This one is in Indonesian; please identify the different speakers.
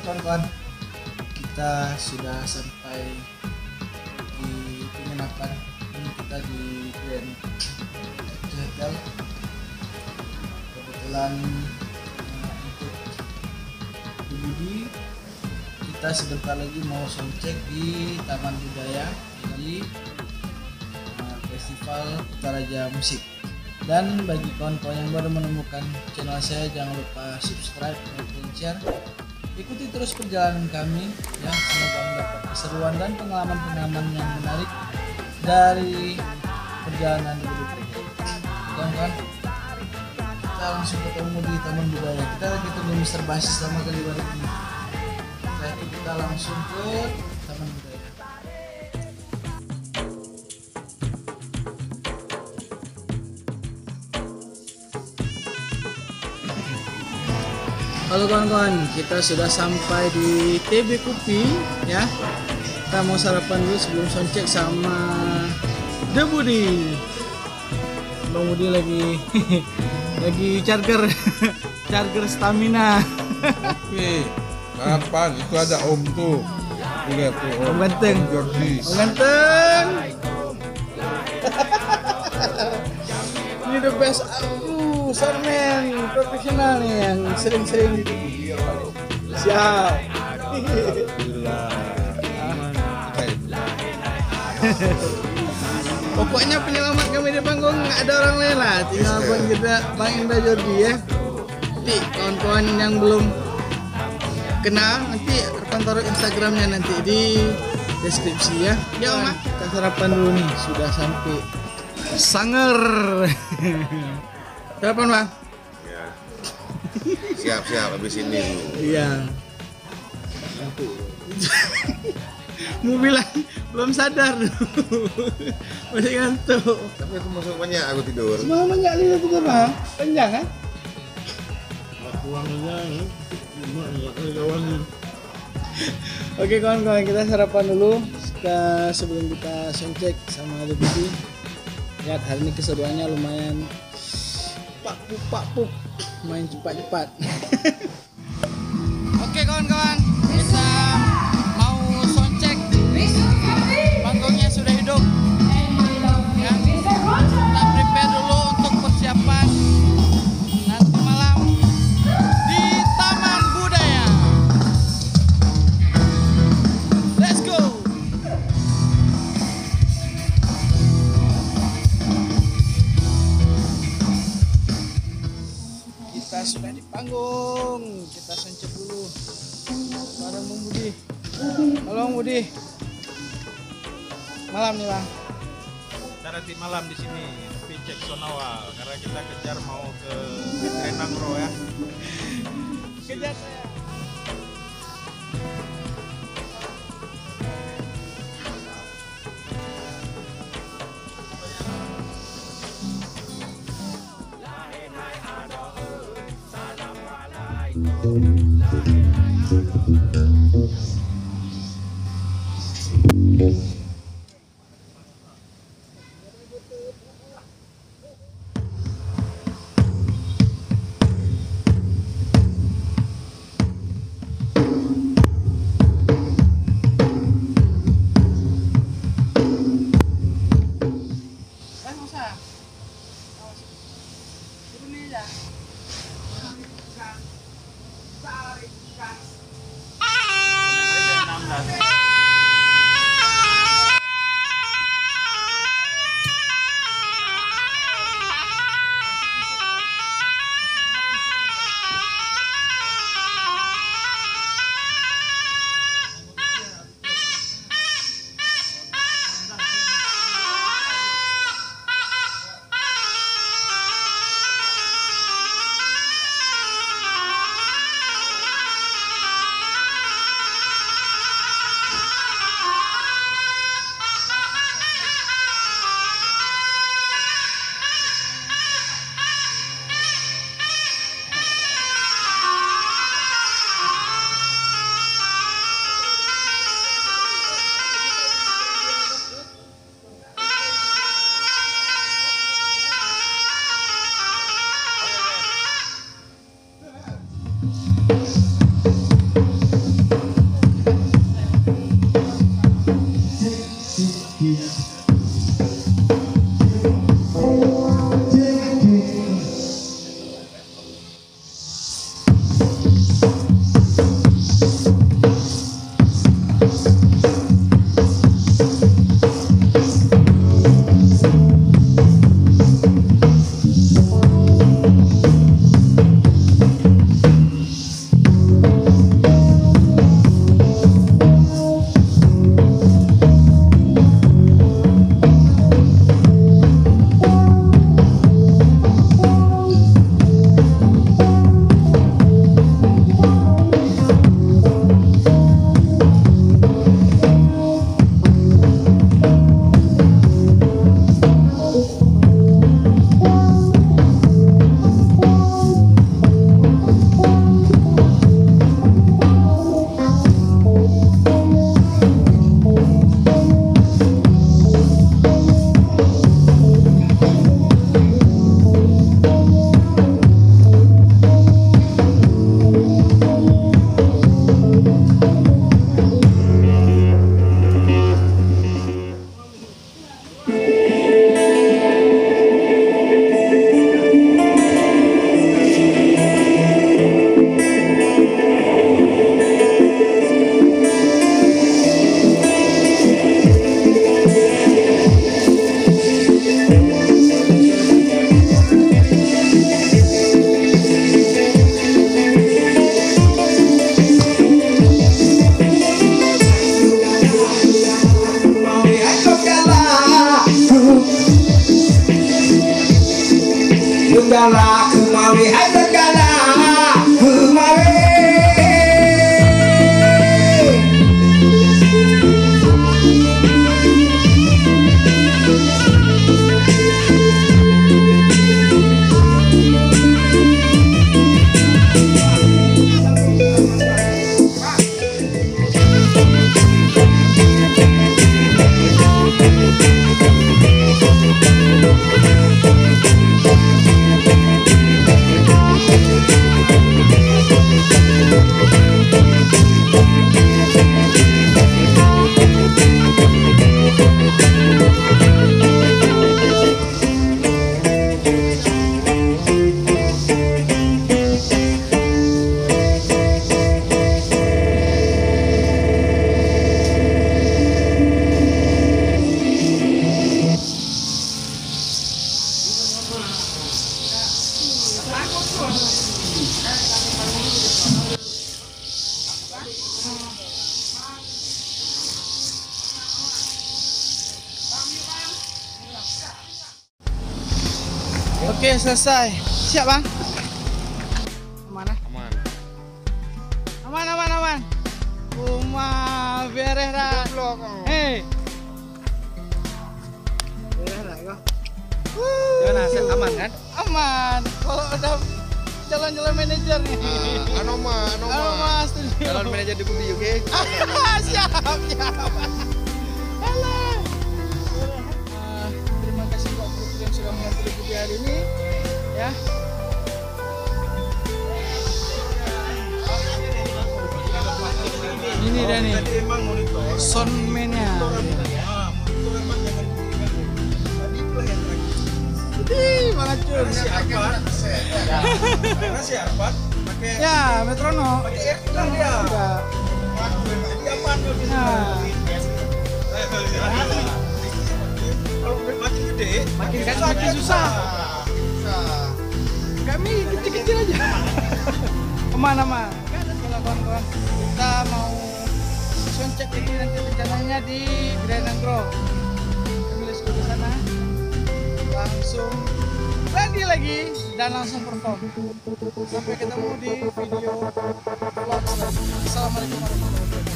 Speaker 1: kawan-kawan, kita sudah sampai di penginapan. Ini kita di Grand Hotel. Kebetulan untuk Budi, kita sebentar lagi mau soundcheck di Taman Budaya di Festival Kutaraja Musik. Dan bagi kawan-kawan yang baru menemukan channel saya, jangan lupa subscribe, like, dan share. Ikuti terus perjalanan kami ya, semoga mendapat keseruan dan pengalaman-pengalaman yang menarik dari perjalanan hidup ini. Kawan-kawan, kita langsung ketemu di Taman Budaya. Kita lagi tunggu Mr. Basis sama kali balik ini. Setelah itu kita langsung ke Taman Budaya. Halo kawan-kawan, kita sudah sampai di TB Kopi ya. Kita mau sarapan dulu sebelum soundcheck sama The Budi. Bang Budi lagi lagi charger charger stamina.
Speaker 2: Oke, sarapan itu ada Om tuh. Lihat tuh
Speaker 1: Om ganteng.
Speaker 2: Om Georgie.
Speaker 1: Om ganteng. Ini the best. Sarmen profesional nih yang sering-sering siap. Pokoknya penyelamat kami di panggung nggak ada orang lain lah, tinggal abang kita Bang Indra Jordi ya. Nanti kawan-kawan yang belum kenal nanti akan taruh Instagramnya nanti di deskripsi ya. Ya Om, kita sarapan dulu nih, sudah sampai Sanger. Sarapan Bang?
Speaker 2: Ya. Siap habis ini dulu.
Speaker 1: Iya. Mau bilang belum sadar masih ngantuk.
Speaker 2: Tapi aku masuk banyak aku tidur.
Speaker 1: Semalam banyak lihat juga Bang, panjang kan? Oke kawan-kawan, kita sarapan dulu sebelum kita soundcheck sama Budi. Lihat hari ini keseruannya lumayan pak pup main cepat-cepat. Oke kawan-kawan, kita mau soundcheck. Panggungnya sudah hidup ya. Kita prepare dulu untuk persiapan nanti malam di Taman Budaya. Let's go. Kita sudah di panggung, kita soundcheck dulu bareng Bang Budi. Halo Bang Budi. Malam nih Bang.
Speaker 3: Kita nanti malam di sini, tapi cek sound awal karena kita kejar mau ke Renang Bro ya.
Speaker 1: Kejar saya. Oke, selesai. Siap, Bang? Mana?
Speaker 2: Aman.
Speaker 1: Aman. Rumah beres dah. Hei. Beres dah kau.
Speaker 4: Gimana, aman kan?
Speaker 1: Aman. Kalau udah jalan-jalan manajer nih.
Speaker 4: Anoma.
Speaker 1: Studio.
Speaker 4: Calon manajer di Bumi UK.
Speaker 1: Siap. Halo. Terima kasih buat Putri yang sudah menonton video hari ini. Ya. Ini dia nih.
Speaker 3: Tadi emang monitor.
Speaker 1: Soundman-nya.
Speaker 3: Monitor emang jangan diganggu. Tadi itulah yang terakhir.
Speaker 1: Malah cur.
Speaker 3: Karena si Arfan pakai
Speaker 1: Ya, metronom.
Speaker 3: pakai air kita dia.
Speaker 1: Ya.
Speaker 3: Jadi aman loh di
Speaker 1: Nah.
Speaker 3: Kalau makin gede,
Speaker 1: Makin susah. Kami kecil-kecil aja. Aman. Kan kalau kawan-kawan kita mau soundcheck ini nanti rencananya di Grand Anggrek. Kami sudah ke sana. Langsung ready lagi dan langsung perform. Sampai ketemu di video vlog selanjutnya. Assalamualaikum warahmatullahi wabarakatuh.